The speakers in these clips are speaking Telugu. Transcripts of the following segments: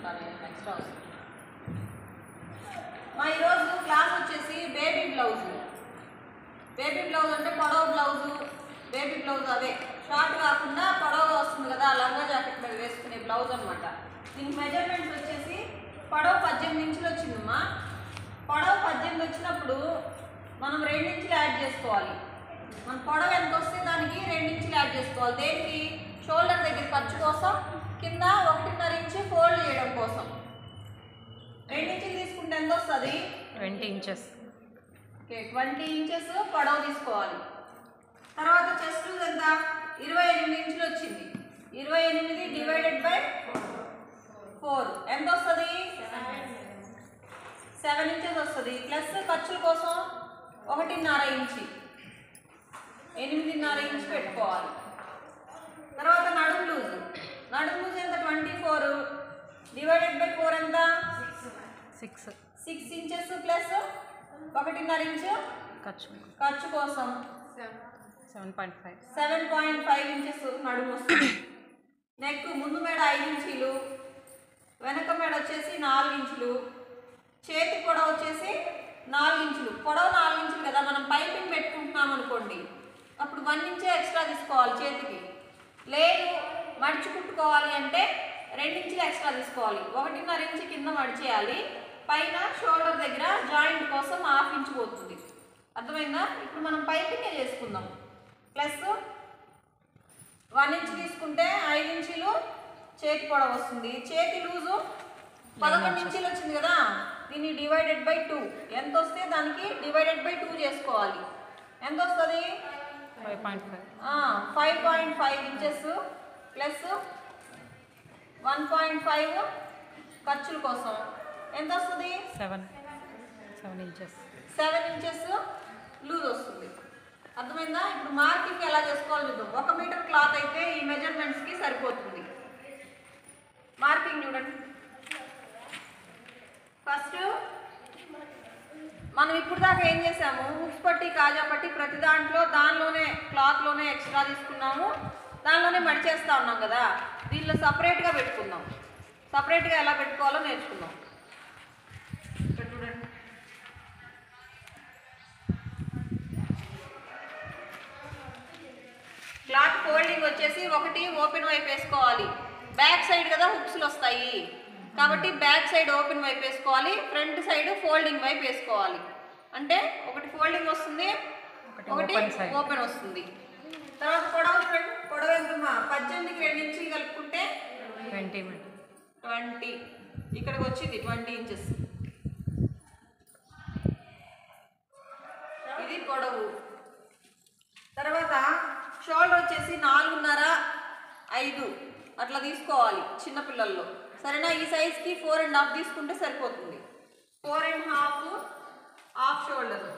తీసుకుంటాను ఎక్స్ట్రా వస్తుంది. మా ఈరోజు క్లాస్ వచ్చేసి బేబీ బ్లౌజ్. బేబీ బ్లౌజ్ అంటే పొడవు బ్లౌజు, బేబీ బ్లౌజ్ అవే షార్ట్ కాకుండా పొడవు వస్తుంది కదా, లంగా జాకెట్ మీద వేసుకునే బ్లౌజ్ అనమాట. దీనికి మెజర్మెంట్స్ వచ్చేసి పొడవు 18 ఇంచులు వచ్చిందమ్మా. పొడవు 18 వచ్చినప్పుడు మనం 2 ఇంచులు యాడ్ చేసుకోవాలి. మన పొడవు ఎంత వస్తే దానికి 2 ఇంచులు యాడ్ చేసుకోవాలి. దేనికి? షోల్డర్ దగ్గర ఖర్చు కోసం, కింద 1.5 ఇంచు ఫోల్డ్ చేయడం కోసం. 2 ఇంచులు తీసుకుంటే ఎంత వస్తుంది? 20 ఇంచెస్. ఓకే, 20 ఇంచెస్ పొడవు తీసుకోవాలి. తర్వాత చెస్ట్ లూజ్ ఎంత? 28 ఇంచులు వచ్చింది. 28 డివైడెడ్ బై 4 ఎంత వస్తుంది? 7 ఇంచెస్ వస్తుంది. ప్లస్ ఖర్చుల కోసం 1.5 ఇంచు, 8.5 ఇంచు పెట్టుకోవాలి. తర్వాత నడుము లూజ్. నడుము లూజ్ ఎంత? 24 డివైడెడ్ బై 4 ఎంత? 6 ఇంచెస్ ప్లస్ 1.5 ఇంచు ఖర్చు కోసం 7.5 ఇంచెస్ నడుము వస్తుంది. నెక్ ముందు మెడ 5 ఇంచులు, వెనక మెడ వచ్చేసి 4 ఇంచులు, చేతి పొడవు వచ్చేసి 4 ఇంచులు. పొడవు 4 ఇంచులు కదా, మనం పైపింగ్ పెట్టుకుంటున్నాం అనుకోండి, అప్పుడు 1 ఇంచే ఎక్స్ట్రా తీసుకోవాలి చేతికి. లేదు మడిచి కుట్టుకోవాలి అంటే 2 ఇంచులు ఎక్స్ట్రా తీసుకోవాలి. 1.5 ఇంచు కింద మడిచేయాలి, పైన షోల్డర్ దగ్గర జాయింట్ కోసం 1/2 ఇంచు పోతుంది. అర్థమైందా? ఇప్పుడు మనం పైపింగే చేసుకుందాం. ప్లస్ 1 ఇంచు తీసుకుంటే 5 ఇంచులు చేతి పొడవు వస్తుంది. చేతి లూజు 11 ఇంచులు వచ్చింది కదా, దీన్ని డివైడెడ్ బై 2 ఎంత వస్తే దానికి డివైడెడ్ బై 2 చేసుకోవాలి. ఎంత వస్తుంది? 5.5 ఇంచెస్ ప్లస్ 1.5 ఖర్చుల కోసం ఎంత వస్తుంది? 7 ఇంచెస్ లూజ్ వస్తుంది. అర్థమైందా? ఇప్పుడు మార్కింగ్ ఎలా చేసుకోవాలి చూద్దాం. 1 మీటర్ క్లాత్ అయితే ఈ మెజర్మెంట్స్కి సరిపోతుంది. మార్కింగ్ చూడండి. ఫస్ట్ మనం ఇప్పుడు దాకా ఏం చేసాము? హుక్స్ పట్టి, కాజా పట్టి ప్రతి దానిలోనే క్లాత్లోనే ఎక్స్ట్రా తీసుకున్నాము, దానిలోనే మడిచేస్తూ ఉన్నాం కదా. దీనిలో సపరేట్గా పెట్టుకుందాం. సపరేట్గా ఎలా పెట్టుకోవాలో నేర్చుకుందాం. ఇక్కడ చూడండి. క్లాత్ ఫోల్డింగ్ వచ్చేసి ఒకటి ఓపెన్ వైపు వేసుకోవాలి. బ్యాక్ సైడ్ కదా హుక్స్లు వస్తాయి కాబట్టి బ్యాక్ సైడ్ ఓపెన్ వైపు వేసుకోవాలి, ఫ్రంట్ సైడ్ ఫోల్డింగ్ వైపు వేసుకోవాలి. అంటే ఒకటి ఫోల్డింగ్ వస్తుంది, ఒకటి ఓపెన్ వస్తుంది. తర్వాత పొడవు ఎంతమ్మా? 18కి 2 ఇంచులు కలుపుకుంటే 20. ఇక్కడికి వచ్చింది 20 ఇంచెస్. ఇది పొడవు. తర్వాత షోల్డర్ వచ్చేసి 4.5 5 అట్లా తీసుకోవాలి చిన్నపిల్లల్లో. సరేనా? ఈ సైజ్కి 4.5 తీసుకుంటే సరిపోతుంది. 4.5 హాఫ్ షోల్డర్.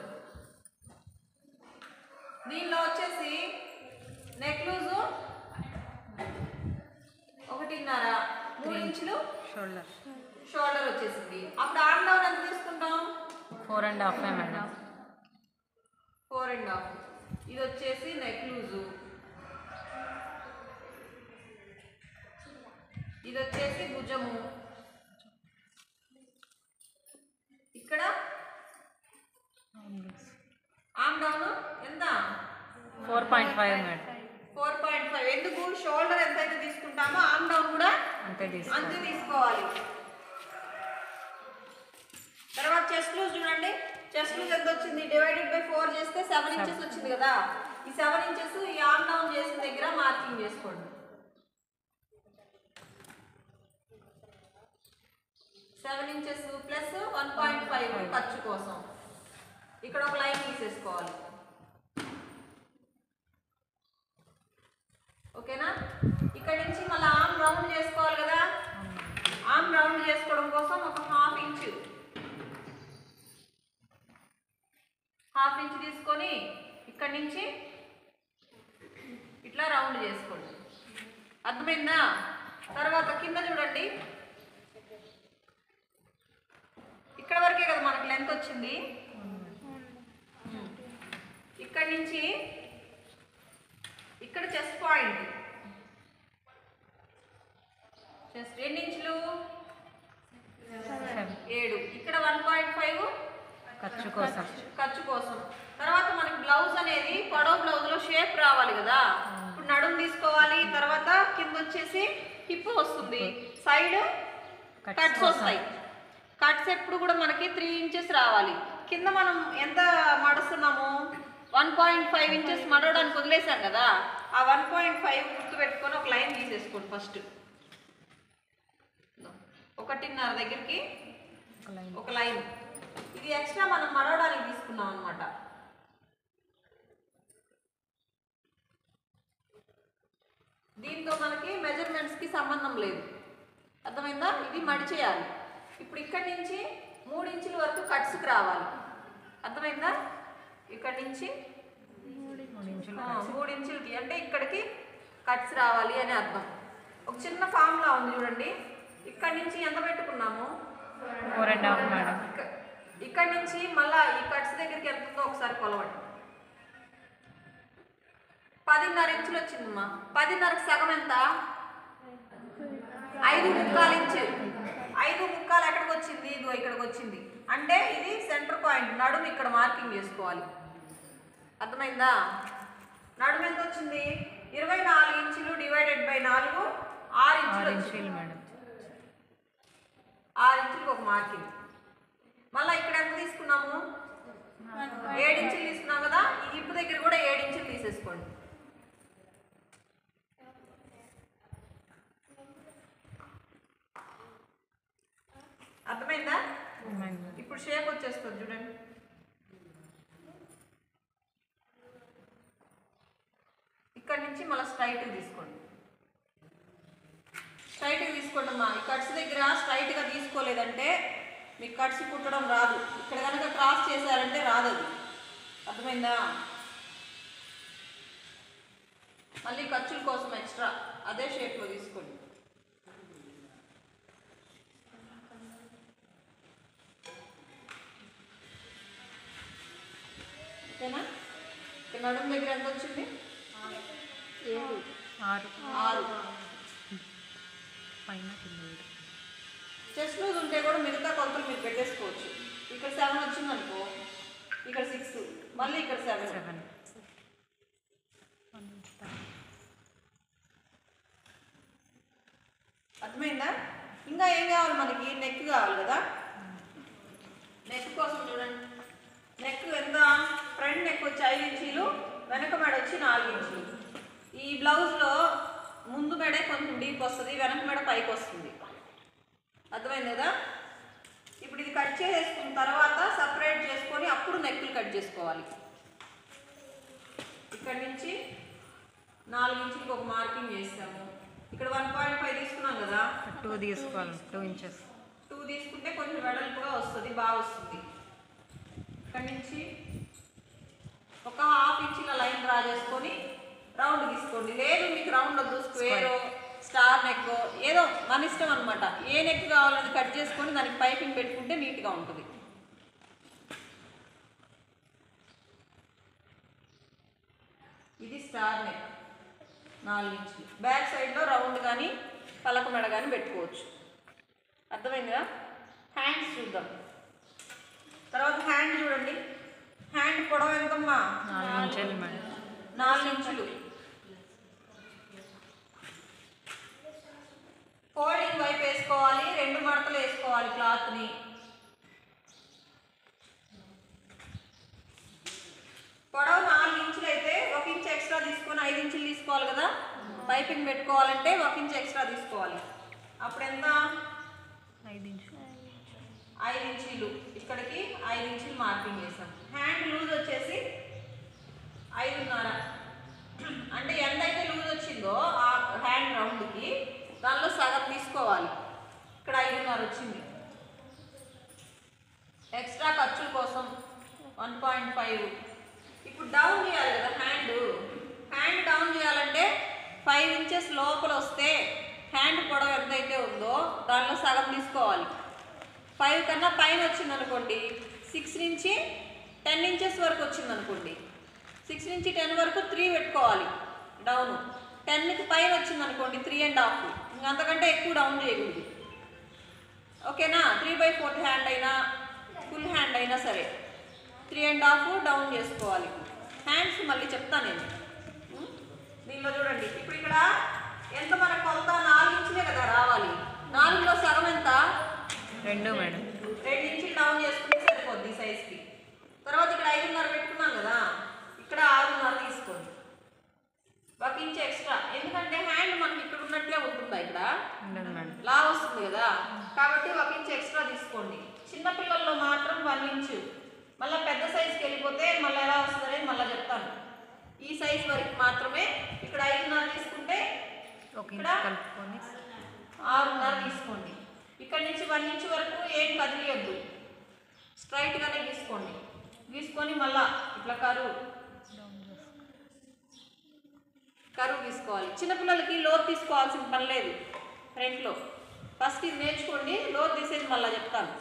దీనిలో వచ్చేసి నెక్ లూజు 1.5 3 ఇంచులు షోల్డర్ వచ్చేసింది. అప్పుడు ఆర్మ్ డౌన్ ఎంత తీసుకుంటాం? 4.5. 4.5. ఇది వచ్చేసి నెక్ లూజు, ఇది వచ్చేసి భుజము. ఇక్కడ ఆర్మ్ డౌన్ ఎంత? 4.5 మేడం. 4.5. ఎందుకు? షోల్డర్ ఎంతైతే తీసుకుంటామో ఆర్మ్ డౌన్ కూడా అంతే తీసుకోవాలి. తర్వాత చెస్ట్ లూజ్ చూడండి. చెస్ట్ లూజ్ ఎంత వచ్చింది? డివైడెడ్ బై 4 చేస్తే 7 ఇంచెస్ వచ్చింది కదా. ఈ 7 ఇంచెస్ ఈ ఆర్మ్ డౌన్ చేసిన దగ్గర మార్కింగ్ చేసుకోండి. 7 ఇంచెస్ ప్లస్ 1.5 ఖర్చు కోసం ఇక్కడ ఒక లైన్ తీసేసుకోవాలి. ఓకేనా? ఇక్కడ నుంచి మళ్ళీ ఆర్మ్ రౌండ్ చేసుకోవాలి కదా. ఆర్మ్ రౌండ్ చేసుకోవడం కోసం ఒక 1/2 ఇంచు తీసుకొని ఇక్కడ నుంచి ఇట్లా రౌండ్ చేసుకోండి. అర్థమైందా? తర్వాత కింద చూడండి. ఇక్కడ వరకే కదా మనకు లెంత్ వచ్చింది. ఇక్కడ నుంచి ఇక్కడ చెస్ట్ పాయింట్, చెస్ట్ 2 ఇంచులు ఖర్చు కోసం. తర్వాత మనకి బ్లౌజ్ అనేది పొడవు బ్లౌజ్లో షేప్ రావాలి కదా. ఇప్పుడు నడుము తీసుకోవాలి, తర్వాత కింద వచ్చేసి హిప్ వస్తుంది, సైడ్ కట్స్ వస్తాయి. కట్స్ ఎప్పుడు కూడా మనకి 3 ఇంచెస్ రావాలి. కింద మనం ఎంత మడుస్తున్నాము, 1.5 ఇంచెస్ మడవడానికి వదిలేసాం కదా. ఆ 1.5 గుర్తు పెట్టుకొని ఒక లైన్ తీసేసుకోండి. ఫస్ట్ 1.5 దగ్గరికి ఒక లైన్. ఇది ఎక్స్ట్రా మనం మడవడానికి తీసుకున్నాం అనమాట. దీంతో మనకి మెజర్మెంట్స్కి సంబంధం లేదు, అర్థమైందా. ఇది మడిచేయాలి. ఇప్పుడు ఇక్కడి నుంచి 3 ఇంచుల వరకు కట్స్కి రావాలి, అర్థమైందా. ఇక్కడి నుంచి 3 ఇంచులకి అంటే ఇక్కడికి కట్స్ రావాలి అని అర్థం. ఒక చిన్న ఫార్ములా ఉంది చూడండి. ఇక్కడి నుంచి ఎంత పెట్టుకున్నాము, 4.5 మేడం. ఇక్కడి నుంచి మళ్ళీ ఈ కట్స్ దగ్గరికి ఎంత ఉందో ఒకసారి కొలవండి. 10.5 ఇంచులు వచ్చిందమ్మా. 10.5కి సగం ఎంత, 5.25 ఇంచు. 5.25 ఎక్కడికి వచ్చింది, ఇదిగో ఇక్కడికి వచ్చింది. అంటే ఇది సెంటర్ పాయింట్, నడుము ఇక్కడ మార్కింగ్ చేసుకోవాలి, అర్థమైందా. నడుము ఎంత వచ్చింది, 24 ఇంచులు డివైడెడ్ బై 4, 6 ఇంచులు మేడం. 6 ఇంచులకు ఒక మార్కింగ్. మళ్ళీ ఇక్కడ ఎంత తీసుకున్నాము, 7 ఇంచులు తీసుకున్నాం కదా. ఈ హిప్ దగ్గర కూడా 7 ఇంచులు తీసేసుకోండి. అర్థమైందా. ఇప్పుడు షేప్ వచ్చేస్తుంది చూడండి. ఇక్కడ నుంచి మళ్ళీ స్ట్రైట్గా తీసుకోండి. స్ట్రైట్గా తీసుకోండి అమ్మా. ఈ కట్స్ దగ్గర స్ట్రైట్గా తీసుకోలేదంటే మీకు కట్స్ కుట్టడం రాదు. ఇక్కడ కనుక క్రాస్ చేశారంటే రాదు, అది అర్థమైందా. మళ్ళీ ఖర్చుల కోసం ఎక్స్ట్రా అదే షేప్లో తీసుకోండి. ఓకేనా. నడుము దగ్గర ఎంత వచ్చింది, 6. చెస్ట్ లూజ్ ఉంటే కూడా మిగతా కొలతలు మీరు పెట్టేసుకోవచ్చు. ఇక్కడ 7 వచ్చింది అనుకో, ఇక్కడ 6, మళ్ళీ ఇక్కడ 7. అర్థమైందా. ఇంకా ఏం కావాలి మనకి, నెక్ కావాలి కదా. నెక్ కోసం చూడండి. నెక్ ఎంత, ఫ్రంట్ నెక్ వచ్చి 5 ఇంచీలు, వెనక మెడ వచ్చి 4 ఇంచులు. ఈ బ్లౌజ్లో ముందు మెడే కొంచెం డీప్ వస్తుంది, వెనక మెడ పైకి వస్తుంది, అర్థమైంది కదా. ఇప్పుడు ఇది కట్ చేసేసుకున్న తర్వాత సపరేట్ చేసుకొని అప్పుడు నెక్లు కట్ చేసుకోవాలి. ఇక్కడ నుంచి 4 ఇంచులకు ఒక మార్కింగ్ చేస్తాము. ఇక్కడ 1.5 తీసుకున్నాం కదా, 2 తీసుకోవాలి. 2 ఇంచెస్ 2 తీసుకుంటే కొంచెం వెడల్పుగా వస్తుంది, బాగా వస్తుంది. ఇక్కడ నుంచి ఒక 1/2 ఇంచుల లైన్ డ్రా చేసుకొని రౌండ్ తీసుకోండి. లేదు మీకు రౌండ్ వద్దు, స్క్వేర్, స్టార్ నెక్, ఏదో మన ఇష్టం అనమాట. ఏ నెక్ కావాలని కట్ చేసుకొని దానికి పైపింగ్ పెట్టుకుంటే నీట్గా ఉంటుంది. ఇది స్టార్ నెక్ 4 ఇంచులు. బ్యాక్ సైడ్లో రౌండ్ కానీ పలక మెడ కానీ పెట్టుకోవచ్చు, అర్థమైందిగా. హ్యాండ్స్ చూద్దాం. తర్వాత హ్యాండ్ చూడండి. హ్యాండ్ పొడవు ఎంతమ్మా, 4 ఇంచులు మేడం. 4 ఇంచులు. ఫోల్డింగ్ వైపు వేసుకోవాలి, 2 మడతలు వేసుకోవాలి క్లాత్ని. పొడవు 4 ఇంచులు అయితే 1 ఇంచ్ ఎక్స్ట్రా తీసుకొని 5 ఇంచులు తీసుకోవాలి కదా. పైపింగ్ పెట్టుకోవాలంటే 1 ఇంచ్ ఎక్స్ట్రా తీసుకోవాలి. అప్పుడు ఎంత, 5 ఇంచులు. 5 ఇంచులు. ఇక్కడికి 5 ఇంచులు మార్కింగ్ చేస్తాం. హ్యాండ్ లూజ్ వచ్చేసి 5.5. అంటే ఎంతైతే లూజ్ వచ్చిందో ఆ హ్యాండ్ రౌండ్కి దానిలో సగం తీసుకోవాలి. ఇక్కడ 5.5 వచ్చింది. ఎక్స్ట్రా ఖర్చుల కోసం 1.5. ఇప్పుడు డౌన్ చేయాలి కదా హ్యాండ్ డౌన్ చేయాలంటే 5 ఇంచెస్ లోపల వస్తే హ్యాండ్ పొడవు ఎంతైతే ఉందో దానిలో సగం తీసుకోవాలి. 5 కన్నా పైన వచ్చిందనుకోండి, 6 నుంచి 10 ఇంచెస్ వరకు వచ్చిందనుకోండి, 6 నుంచి 10 వరకు 3 పెట్టుకోవాలి డౌన్. 10కి పైన వచ్చిందనుకోండి 3.5. ఇంకంతకంటే ఎక్కువ డౌన్ చేయకూడదు, ఓకేనా. 3/4 హ్యాండ్ అయినా ఫుల్ హ్యాండ్ అయినా సరే. 3.5 డౌన్ చేసుకోవాలి. హ్యాండ్స్ మళ్ళీ చెప్తాను నేను. దీనిలో చూడండి, ఇప్పుడు ఇక్కడ ఎంత మన కొలత 4 ఇంచులే కదా రావాలి. 4లో సగం ఎంత? 2 మేడం. 2 ఇంచులు డౌన్ చేసుకుంటే సరిపోద్ది ఈ సైజ్కి. తర్వాత ఇక్కడ 5.5 పెట్టుకున్నాం కదా, ఇక్కడ 6.5 తీసుకోండి. 1 ఇంచ్ ఎక్స్ట్రా, ఎందుకంటే హ్యాండ్ మనకి ఇక్కడ ఉన్నట్లే ఉంటుందా, ఇక్కడ ఉండదు మేడం. లా వస్తుంది కదా, కాబట్టి 1 ఇంచ్ ఎక్స్ట్రా తీసుకోండి. చిన్నపిల్లల్లో మాత్రం 1 ఇంచు, మళ్ళీ పెద్ద సైజుకి వెళ్ళిపోతే మళ్ళీ ఎలా వస్తుందని మళ్ళీ చెప్తాను. ఈ సైజ్ వరకు మాత్రమే ఇక్కడ 5.5 తీసుకుంటే 1 ఇక్కడ ఇంచ్ కలుపుకొని 6.5 తీసుకోండి. ఇక్కడ నుంచి 1 ఇంచ్ వరకు ఏం కదిలియొద్దు, స్ట్రైట్గానే గీసుకోండి. గీసుకొని మళ్ళా ఇట్లా కరువు గీసుకోవాలి. చిన్నపిల్లలకి లోతు తీసుకోవాల్సిన పని లేదు ఫ్రంట్లో. ఫస్ట్ ఇది నేర్చుకోండి, లోతు తీసేది మళ్ళీ చెప్తాను.